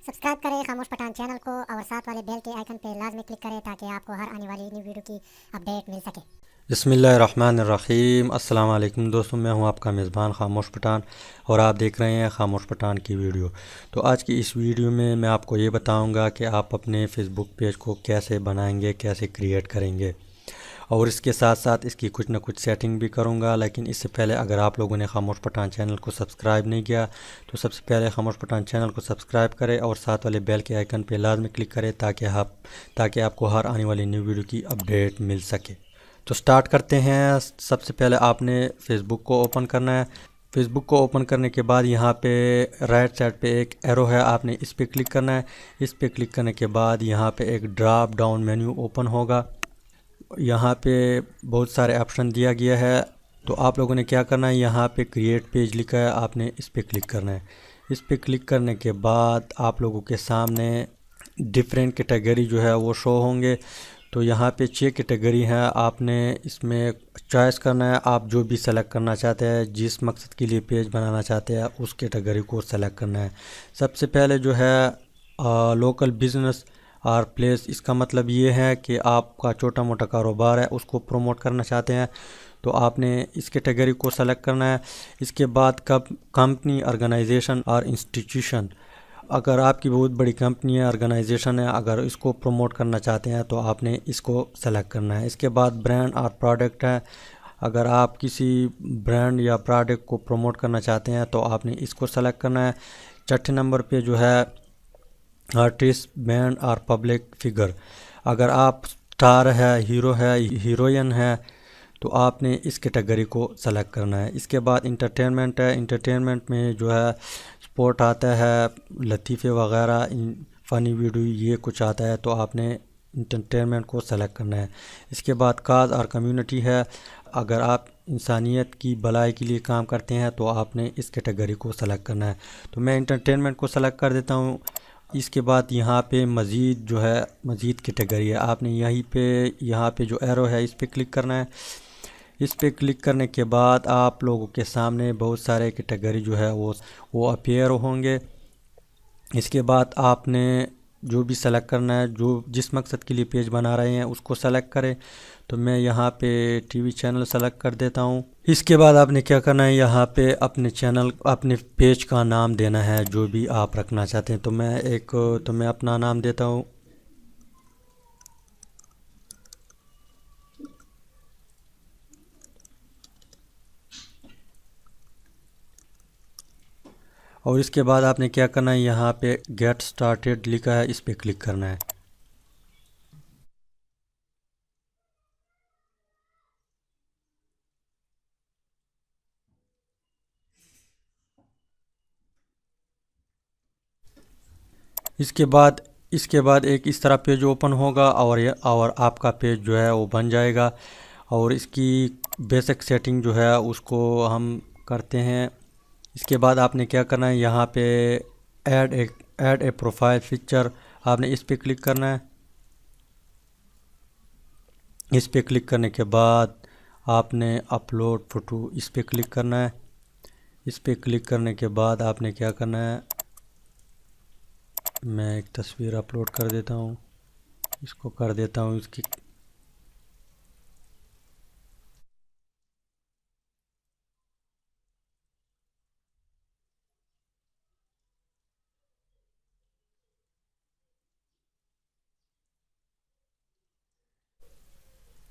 Subscribe करें खामोश Pathan channel को और साथ वाले बेल के आइकन पे लाजमी क्लिक करें ताकि आपको हर आने वाली न्यू वीडियो की अपडेट मिल सके। बिस्मिल्लाहिर्रहमानिर्रहीम। अस्सलाम वालेकुम दोस्तों, मैं हूं आपका मेज़बान खामोश पठान और आप देख रहे हैं खामोश पठान की वीडियो। तो आज की इस वीडियो में मैं आपको ये बताऊंगा कि आप अपने फ़ेसबुक पेज को कैसे बनाएंगे, कैसे क्रिएट करेंगे, और इसके साथ साथ इसकी कुछ ना कुछ सेटिंग भी करूंगा। लेकिन इससे पहले अगर आप लोगों ने खामोश पठान चैनल को सब्सक्राइब नहीं किया तो सबसे पहले खामोश पठान चैनल को सब्सक्राइब करें और साथ वाले बेल के आइकन पर लाजमी क्लिक करें ताकि आपको हर आने वाली न्यू वीडियो की अपडेट मिल सके। तो स्टार्ट करते हैं। सबसे पहले आपने फ़ेसबुक को ओपन करना है। फ़ेसबुक को ओपन करने के बाद यहाँ पे राइट साइड पे एक एरो है, आपने इस पर क्लिक करना है। इस पर क्लिक करने के बाद यहाँ पे एक ड्रॉप डाउन मेन्यू ओपन होगा। यहाँ पे बहुत सारे ऑप्शन दिया गया है। तो आप लोगों ने क्या करना है, यहाँ पे क्रिएट पेज लिखा है, आपने इस पर क्लिक करना है। इस पर क्लिक करने के बाद आप लोगों के सामने डिफरेंट कैटेगरी जो है वो शो होंगे। तो यहाँ पे 6 कैटेगरी हैं, आपने इसमें चॉइस करना है। आप जो भी सेलेक्ट करना चाहते हैं, जिस मकसद के लिए पेज बनाना चाहते हैं, उस कैटेगरी को सेलेक्ट करना है। सबसे पहले जो है लोकल बिजनेस और प्लेस, इसका मतलब ये है कि आपका छोटा मोटा कारोबार है, उसको प्रमोट करना चाहते हैं, तो आपने इस कैटेगरी को सेलेक्ट करना है। इसके बाद कब कंपनी, ऑर्गेनाइजेशन और इंस्टीट्यूशन, अगर आपकी बहुत बड़ी कंपनी है, ऑर्गेनाइजेशन है, अगर इसको प्रमोट करना चाहते हैं तो आपने इसको सेलेक्ट करना है। इसके बाद ब्रांड और प्रोडक्ट है, अगर आप किसी ब्रांड या प्रोडक्ट को प्रमोट करना चाहते हैं तो आपने इसको सेलेक्ट करना है। छठे नंबर पे जो है आर्टिस्ट, बैंड और पब्लिक फिगर, अगर आप स्टार है, हीरो है, हीरोइन है, तो आपने इस कैटेगरी को सेलेक्ट करना है। इसके बाद इंटरटेनमेंट है, इंटरटेनमेंट में जो है स्पोर्ट आता है, लतीफ़े वगैरह, फ़नी वीडियो, ये कुछ आता है, तो आपने इंटरटेनमेंट को सेलेक्ट करना है। इसके बाद काज और कम्युनिटी है, अगर आप इंसानियत की भलाई के लिए काम करते हैं तो आपने इस कैटेगरी को सेलेक्ट करना है। तो मैं इंटरटेनमेंट को सेलेक्ट कर देता हूँ। इसके बाद यहाँ पे मज़ीद जो है, मज़ीद कैटेगरी है, आपने यहाँ पे जो एरो है इस पर क्लिक करना है। इस पे क्लिक करने के बाद आप लोगों के सामने बहुत सारे कैटेगरी जो है वो अपीयर होंगे। इसके बाद आपने जो भी सेलेक्ट करना है, जो जिस मकसद के लिए पेज बना रहे हैं उसको सेलेक्ट करें। तो मैं यहाँ पे टीवी चैनल सेलेक्ट कर देता हूँ। इसके बाद आपने क्या करना है, यहाँ पे अपने पेज का नाम देना है जो भी आप रखना चाहते हैं। तो मैं अपना नाम देता हूँ। और इसके बाद आपने क्या करना है, यहाँ पे गेट स्टार्टेड लिखा है, इस पर क्लिक करना है। इसके बाद एक इस तरह पेज ओपन होगा और आपका पेज जो है वो बन जाएगा। और इसकी बेसिक सेटिंग जो है उसको हम करते हैं। इसके बाद आपने क्या करना है, यहाँ पे ऐड ए प्रोफाइल पिक्चर, आपने इस पे क्लिक करना है। इस पे क्लिक करने के बाद आपने अपलोड फ़ोटो, इस पे क्लिक करना है। इस पे क्लिक करने के बाद आपने क्या करना है, मैं एक तस्वीर अपलोड कर देता हूँ, इसको कर देता हूँ इसकी।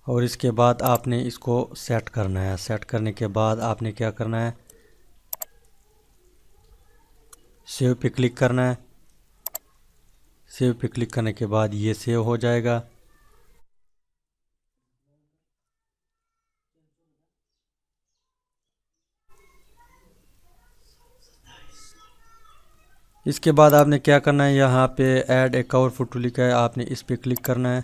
और इसके बाद आपने इसको सेट करना है। सेट करने के बाद आपने क्या करना है, सेव पे क्लिक करना है। सेव पे क्लिक करने के बाद ये सेव हो जाएगा। इसके बाद आपने क्या करना है, यहाँ पे ऐड ए कवर फोटो लिखा है, आपने इस पे क्लिक करना है।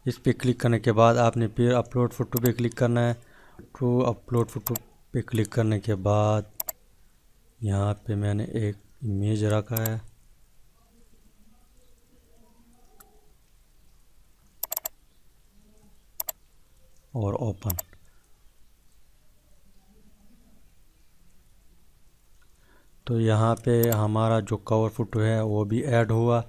इस पे क्लिक करने के बाद आपने फिर अपलोड फ़ोटो पे क्लिक करना है। तो अपलोड फ़ोटो पे क्लिक करने के बाद यहाँ पे मैंने एक इमेज रखा है, और ओपन। तो यहाँ पे हमारा जो कवर फ़ोटो है वो भी ऐड हुआ।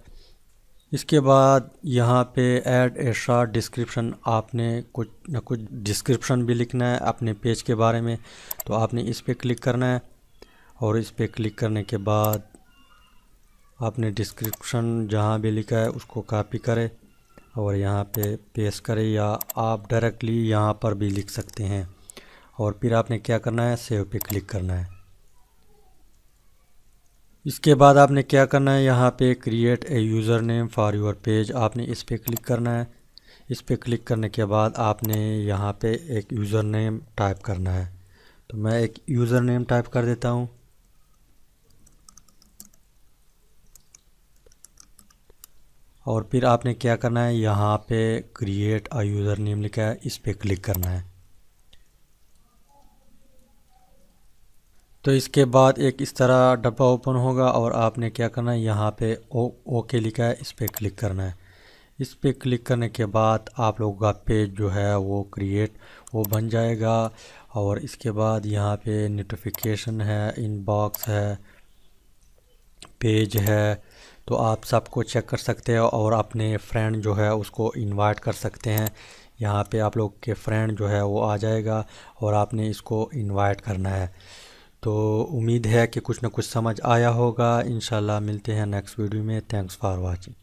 इसके बाद यहाँ पे ऐड ए शॉर्ट डिस्क्रिप्शन, आपने कुछ ना कुछ डिस्क्रिप्शन भी लिखना है अपने पेज के बारे में। तो आपने इस पे क्लिक करना है और इस पे क्लिक करने के बाद आपने डिस्क्रिप्शन जहाँ भी लिखा है उसको कॉपी करें और यहाँ पे पेस्ट करें, या आप डायरेक्टली यहाँ पर भी लिख सकते हैं। और फिर आपने क्या करना है, सेव पे क्लिक करना है। इसके बाद आपने क्या करना है, यहाँ पे create a user name for your page, आपने इस पे क्लिक करना है। इस पे क्लिक करने के बाद आपने यहाँ पे एक यूज़र नेम टाइप करना है। तो मैं एक यूज़र नेम टाइप कर देता हूँ। और फिर आपने क्या करना है, यहाँ पे क्रिएट अ यूज़र नेम लिखा है, इस पे क्लिक करना है। तो इसके बाद एक इस तरह डब्बा ओपन होगा और आपने क्या करना है, यहाँ पे ओके लिखा है, इस पे क्लिक करना है। इस पे क्लिक करने के बाद आप लोगों का पेज जो है वो बन जाएगा। और इसके बाद यहाँ पे नोटिफिकेशन है, इनबॉक्स है, पेज है, तो आप सबको चेक कर सकते हैं और अपने फ्रेंड जो है उसको इनवाइट कर सकते हैं। यहाँ पे आप लोग के फ्रेंड जो है वो आ जाएगा और आपने इसको इनवाइट करना है। तो उम्मीद है कि कुछ ना कुछ समझ आया होगा। इंशाल्लाह मिलते हैं नेक्स्ट वीडियो में। Thanks for watching.